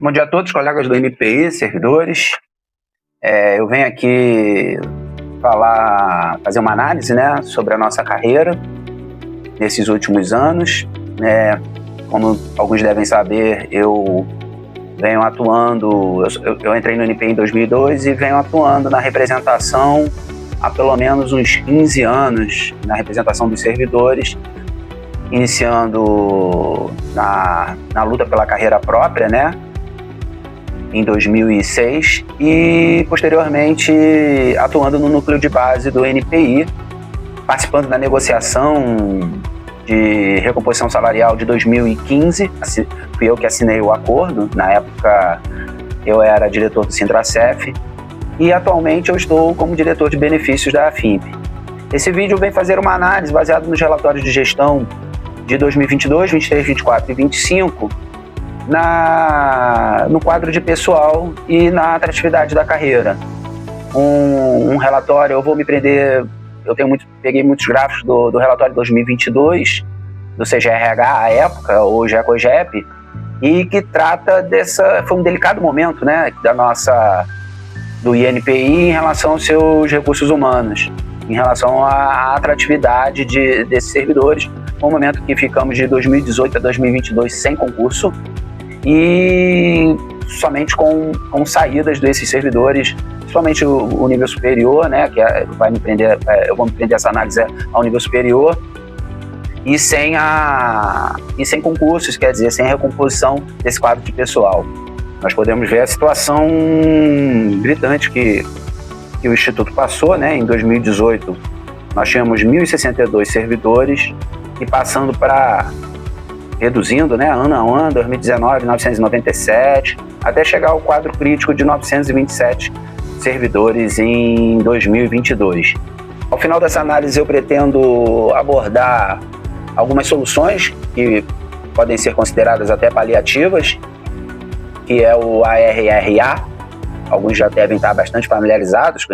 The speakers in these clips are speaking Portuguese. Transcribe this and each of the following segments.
Bom dia a todos, colegas do NPI, servidores. Eu venho aqui fazer uma análise, né, sobre a nossa carreira nesses últimos anos. Como alguns devem saber, eu venho atuando, eu entrei no NPI em 2002 e venho atuando na representação há pelo menos uns 15 anos, na representação dos servidores, iniciando na luta pela carreira própria, né, em 2006, e posteriormente atuando no núcleo de base do NPI, participando da negociação de recomposição salarial de 2015. Fui eu que assinei o acordo. Na época eu era diretor do Sintracef e atualmente eu estou como diretor de benefícios da AFINP. Esse vídeo vem fazer uma análise baseada nos relatórios de gestão de 2022, 23, 24 e 25, no quadro de pessoal e na atratividade da carreira. Um relatório, peguei muitos gráficos do relatório de 2022, do CGRH à época, hoje é a COGEP, e que trata foi um delicado momento, né, do INPI em relação aos seus recursos humanos, em relação à atratividade desses servidores, no momento que ficamos de 2018 a 2022 sem concurso, e somente com saídas desses servidores, principalmente o nível superior, né, que eu vou me prender essa análise ao nível superior, e sem concursos, quer dizer, sem recomposição desse quadro de pessoal. Nós podemos ver a situação gritante que o Instituto passou, né. Em 2018 nós tínhamos 1.062 servidores e passando para reduzindo, né, ano a ano, 2019, 997, até chegar ao quadro crítico de 927 servidores em 2022. Ao final dessa análise, eu pretendo abordar algumas soluções que podem ser consideradas até paliativas, que é o ARRA. Alguns já devem estar bastante familiarizados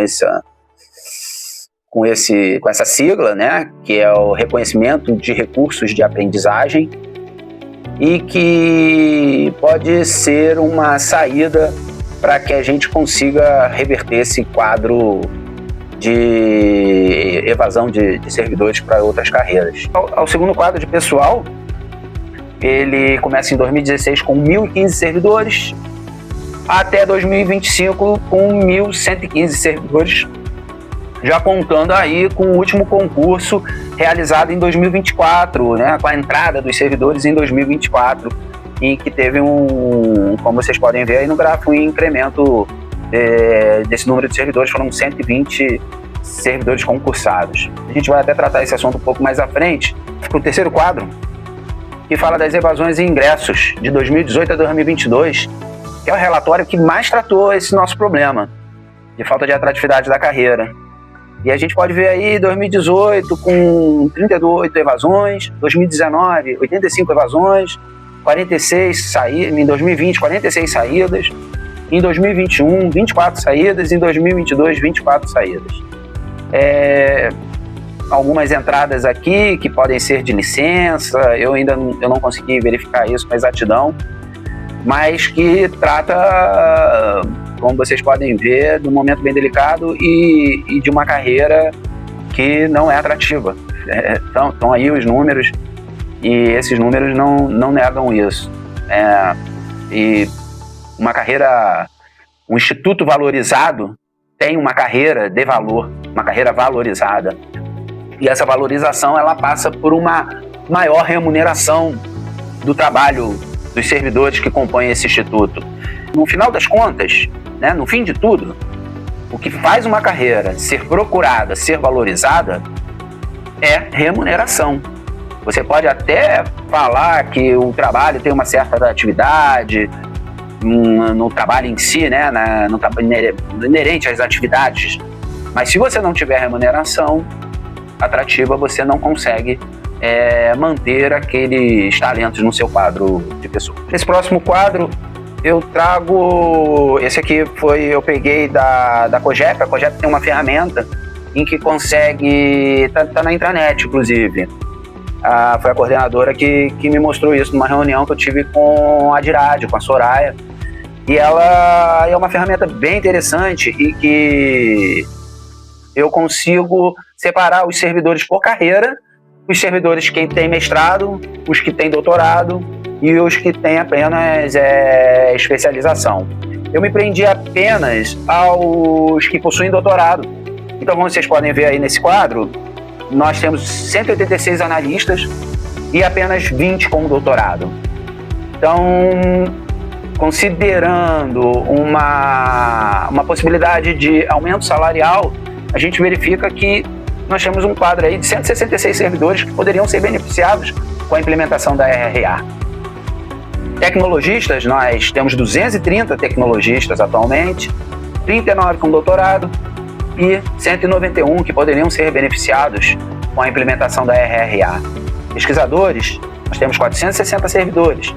com essa sigla, né, que é o reconhecimento de recursos de aprendizagem, e que pode ser uma saída para que a gente consiga reverter esse quadro de evasão de servidores para outras carreiras. Ao segundo quadro de pessoal, ele começa em 2016 com 1.015 servidores, até 2025 com 1.115 servidores, já contando aí com o último concurso realizado em 2024, né, com a entrada dos servidores em 2024, em que teve como vocês podem ver aí no gráfico, um incremento desse número de servidores. Foram 120 servidores concursados. A gente vai até tratar esse assunto um pouco mais à frente, para o terceiro quadro, que fala das evasões e ingressos de 2018 a 2022, que é o relatório que mais tratou esse nosso problema de falta de atratividade da carreira. E a gente pode ver aí 2018 com 38 evasões, 2019 85 evasões, 46 saídas, em 2020 46 saídas, em 2021 24 saídas, em 2022 24 saídas. Algumas entradas aqui que podem ser de licença, eu não consegui verificar isso com exatidão, mas que trata, como vocês podem ver, de um momento bem delicado e de uma carreira que não é atrativa. Estão aí os números, e esses números não negam isso. E uma carreira, um instituto valorizado tem uma carreira de valor, uma carreira valorizada. E essa valorização, ela passa por uma maior remuneração do trabalho dos servidores que compõem esse instituto. No final das contas, né, no fim de tudo, o que faz uma carreira ser procurada, ser valorizada, é remuneração. Você pode até falar que o trabalho tem uma certa atratividade no trabalho em si, né, no trabalho inerente às atividades, mas se você não tiver remuneração atrativa, você não consegue manter aqueles talentos no seu quadro de pessoas. Nesse próximo quadro, eu trago, esse aqui eu peguei da COGEP. A COGEP tem uma ferramenta em que consegue, tá na intranet, inclusive. Foi a coordenadora que me mostrou isso numa reunião que eu tive com a Dirade, com a Soraya, E ela é uma ferramenta bem interessante e que eu consigo separar os servidores por carreira, os servidores que têm mestrado, os que têm doutorado e os que têm apenas especialização. Eu me prendi apenas aos que possuem doutorado. Então, como vocês podem ver aí nesse quadro, nós temos 186 analistas e apenas 20 com doutorado. Então, considerando uma possibilidade de aumento salarial, a gente verifica que nós temos um quadro aí de 166 servidores que poderiam ser beneficiados com a implementação da RRA. Tecnologistas, nós temos 230 tecnologistas atualmente, 39 com doutorado e 191 que poderiam ser beneficiados com a implementação da RRA. Pesquisadores, nós temos 460 servidores,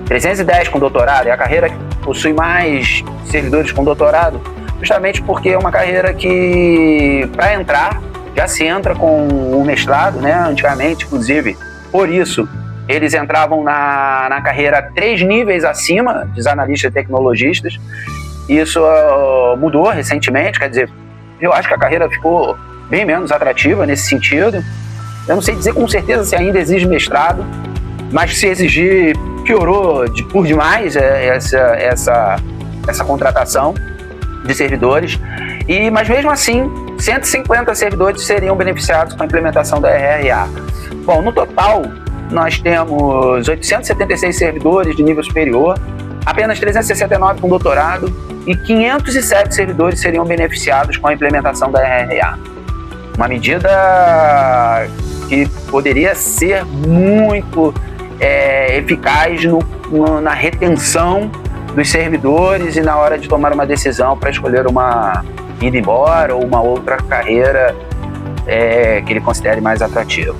310 com doutorado, é a carreira que possui mais servidores com doutorado, justamente porque é uma carreira que, para entrar, já se entra com o mestrado, né? Antigamente, inclusive, por isso, eles entravam na carreira 3 níveis acima dos analistas e tecnologistas. Isso mudou recentemente, quer dizer, eu acho que a carreira ficou bem menos atrativa nesse sentido. Eu não sei dizer com certeza se ainda exige mestrado, mas se exigir, piorou por demais essa contratação de servidores. Mas mesmo assim, 150 servidores seriam beneficiados com a implementação da RRA. Bom, no total, nós temos 876 servidores de nível superior, apenas 369 com doutorado e 507 servidores seriam beneficiados com a implementação da RRA. Uma medida que poderia ser muito eficaz na retenção dos servidores e na hora de tomar uma decisão para escolher uma ida embora ou uma outra carreira que ele considere mais atrativa.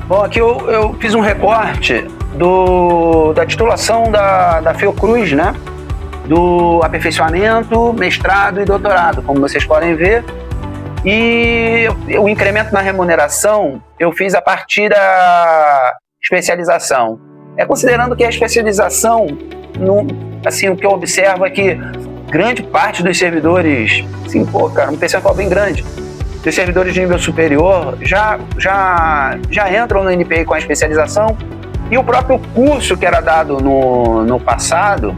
Bom, aqui eu fiz um recorte da titulação da Fiocruz, né? Do aperfeiçoamento, mestrado e doutorado, como vocês podem ver. E o incremento na remuneração eu fiz a partir da especialização. Considerando que a especialização, assim, o que eu observo é que grande parte dos servidores, assim, um percentual bem grande, dos servidores de nível superior já entram no NPI com a especialização, e o próprio curso que era dado no passado,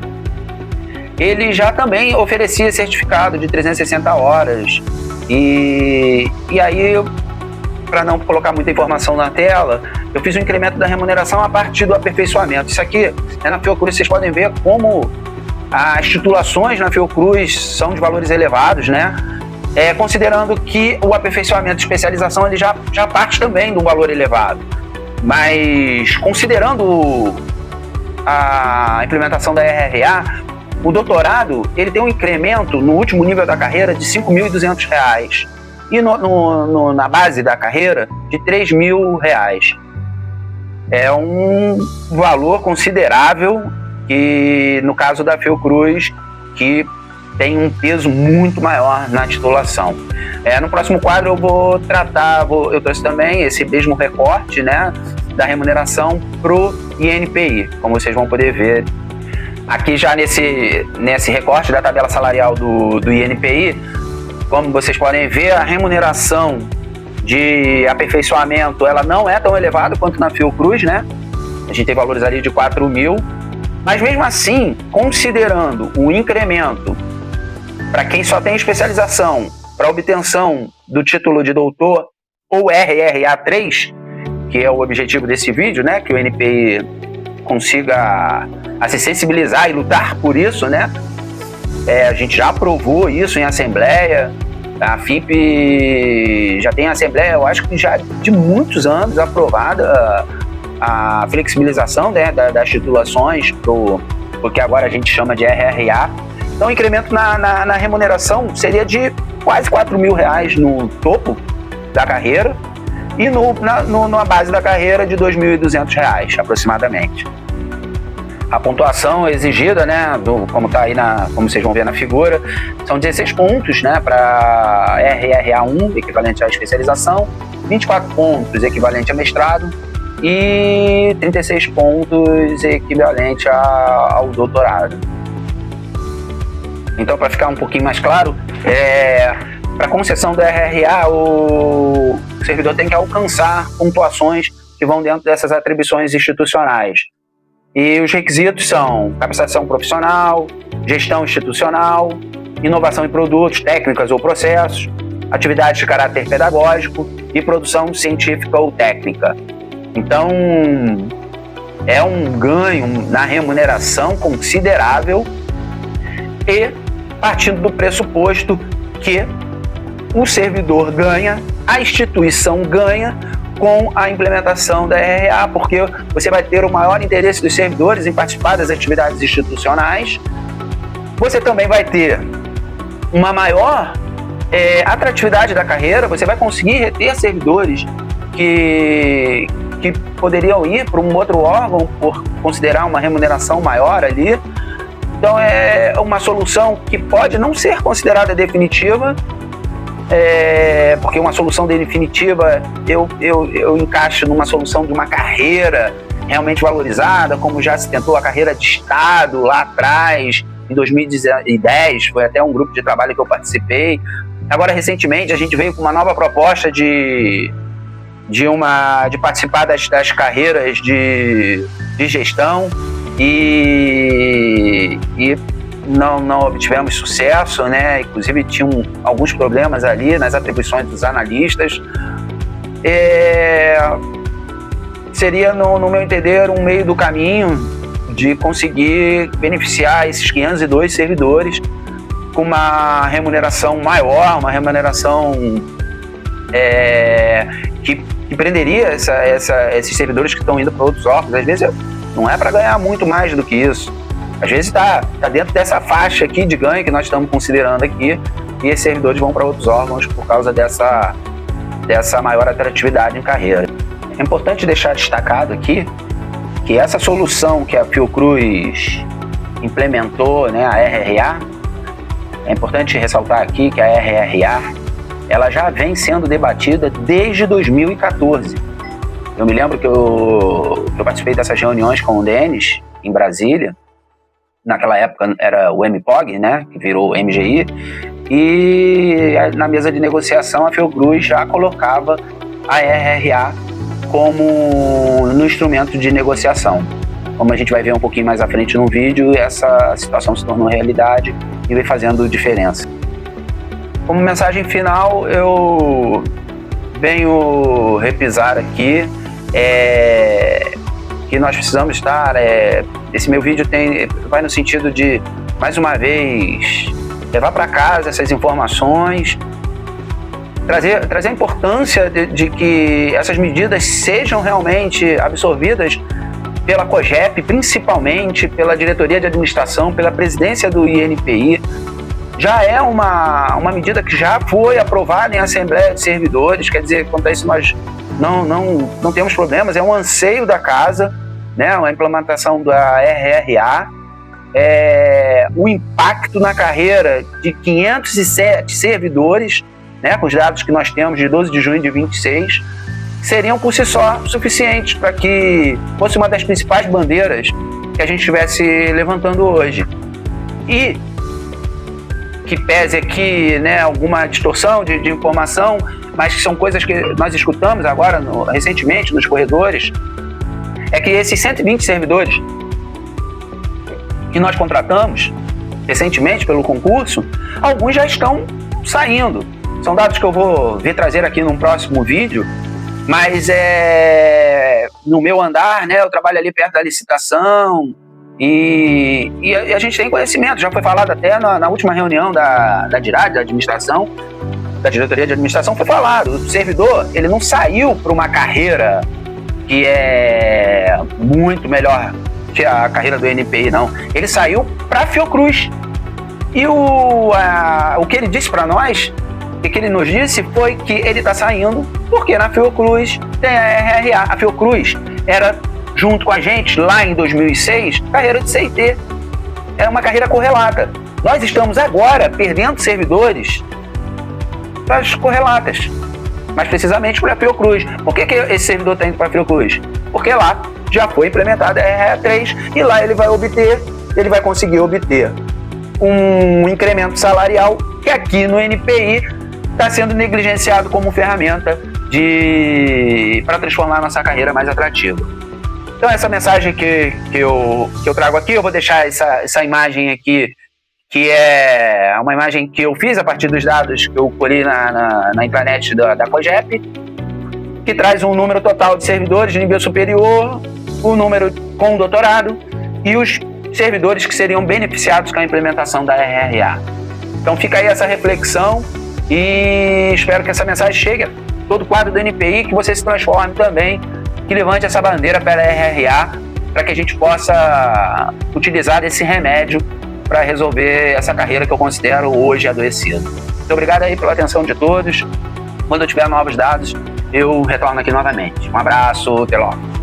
ele já também oferecia certificado de 360 horas. E aí, para não colocar muita informação na tela, eu fiz um incremento da remuneração a partir do aperfeiçoamento. Isso aqui, na Fiocruz, vocês podem ver como as titulações na Fiocruz são de valores elevados, né? Considerando que o aperfeiçoamento de especialização ele já parte também de um valor elevado. Mas, considerando a implementação da RRA, o doutorado ele tem um incremento no último nível da carreira de R$ 5.200 e na base da carreira de R$ 3.000. É um valor considerável que, no caso da Fiocruz, que tem um peso muito maior na titulação. No próximo quadro eu vou tratar, eu trouxe também esse mesmo recorte, né, da remuneração pro INPI, como vocês vão poder ver. Aqui já nesse recorte da tabela salarial do INPI, como vocês podem ver, a remuneração de aperfeiçoamento ela não é tão elevada quanto na Fiocruz, né? A gente tem valores ali de 4.000, mas mesmo assim, considerando o incremento para quem só tem especialização para obtenção do título de doutor ou RRA3, que é o objetivo desse vídeo, né? Que o INPI consiga se sensibilizar e lutar por isso, né? A gente já aprovou isso em assembleia, a FIP já tem assembleia, eu acho que já de muitos anos aprovada a flexibilização, né, das titulações porque agora a gente chama de RRA. Então o incremento na remuneração seria de quase R$4.000 no topo da carreira e na base da carreira de R$2.200 aproximadamente. A pontuação exigida, né, como está aí como vocês vão ver na figura, são 16 pontos, né, para RRA1, equivalente à especialização, 24 pontos, equivalente a mestrado, e 36 pontos equivalente ao doutorado. Então, para ficar um pouquinho mais claro, para concessão do RRA, o servidor tem que alcançar pontuações que vão dentro dessas atribuições institucionais. E os requisitos são capacitação profissional, gestão institucional, inovação em produtos, técnicas ou processos, atividades de caráter pedagógico e produção científica ou técnica. Então, é um ganho na remuneração considerável e partindo do pressuposto que o servidor ganha, a instituição ganha com a implementação da RRA, porque você vai ter o maior interesse dos servidores em participar das atividades institucionais, você também vai ter uma maior atratividade da carreira, você vai conseguir reter servidores que poderiam ir para um outro órgão por considerar uma remuneração maior ali. Então é uma solução que pode não ser considerada definitiva, porque uma solução definitiva eu encaixo numa solução de uma carreira realmente valorizada, como já se tentou a carreira de Estado lá atrás, em 2010, foi até um grupo de trabalho que eu participei. Agora, recentemente, a gente veio com uma nova proposta de participar das carreiras de gestão e não obtivemos sucesso, né? Inclusive tinham alguns problemas ali nas atribuições dos analistas. Seria, no meu entender, um meio do caminho de conseguir beneficiar esses 502 servidores com uma remuneração maior, uma remuneração que prenderia esses servidores que estão indo para outros órgãos. Às vezes não é para ganhar muito mais do que isso. Às vezes está dentro dessa faixa aqui de ganho que nós estamos considerando aqui, e esses servidores vão para outros órgãos por causa dessa maior atratividade em carreira. É importante deixar destacado aqui que essa solução que a Fiocruz implementou, né, a RRA, é importante ressaltar aqui que a RRA ela já vem sendo debatida desde 2014. Eu me lembro que eu participei dessas reuniões com o Denis, em Brasília. Naquela época era o MPOG, né, que virou o MGI, e na mesa de negociação a Fiocruz já colocava a RRA como no instrumento de negociação. Como a gente vai ver um pouquinho mais à frente no vídeo, essa situação se tornou realidade e vem fazendo diferença. Como mensagem final, eu venho repisar aqui que nós precisamos estar... esse meu vídeo vai no sentido de, mais uma vez, levar para casa essas informações, trazer a importância de que essas medidas sejam realmente absorvidas pela COGEP, principalmente pela diretoria de administração, pela presidência do INPI. Já é uma medida que já foi aprovada em Assembleia de Servidores, quer dizer, quanto a isso nós não temos problemas, é um anseio da casa, né, a implementação da RRA, o impacto na carreira de 507 servidores, né, com os dados que nós temos de 12 de junho de 26, seriam por si só suficientes para que fosse uma das principais bandeiras que a gente estivesse levantando hoje. E que pese aqui, né, alguma distorção de informação, mas que são coisas que nós escutamos agora, recentemente, nos corredores, é que esses 120 servidores que nós contratamos recentemente pelo concurso, alguns já estão saindo. São dados que eu vou vir trazer aqui num próximo vídeo, mas no meu andar, né, eu trabalho ali perto da licitação e a gente tem conhecimento, já foi falado até na última reunião da DIRAD, da administração, da diretoria de administração, foi falado, o servidor, ele não saiu para uma carreira que é muito melhor que a carreira do INPI, não. Ele saiu para a Fiocruz. E o que ele disse para nós, o que ele nos disse foi que ele está saindo porque na Fiocruz tem a RRA. A Fiocruz era, junto com a gente, lá em 2006, carreira de CIT. Era uma carreira correlata. Nós estamos agora perdendo servidores para as correlatas, mas precisamente para a Fiocruz. Por que esse servidor está indo para a Fiocruz? porque lá já foi implementada a RRA3 e lá ele vai conseguir obter um incremento salarial que aqui no NPI está sendo negligenciado como ferramenta para transformar a nossa carreira mais atrativa. Então essa mensagem que eu trago aqui, eu vou deixar essa imagem aqui, que é uma imagem que eu fiz a partir dos dados que eu colhi na intranet da COGEP, que traz um número total de servidores de nível superior, o número com doutorado e os servidores que seriam beneficiados com a implementação da RRA. Então fica aí essa reflexão e espero que essa mensagem chegue a todo o quadro do NPI, que você se transforme também, que levante essa bandeira pela RRA, para que a gente possa utilizar esse remédio para resolver essa carreira que eu considero hoje adoecida. Muito obrigado aí pela atenção de todos. Quando eu tiver novos dados, eu retorno aqui novamente. Um abraço, até logo.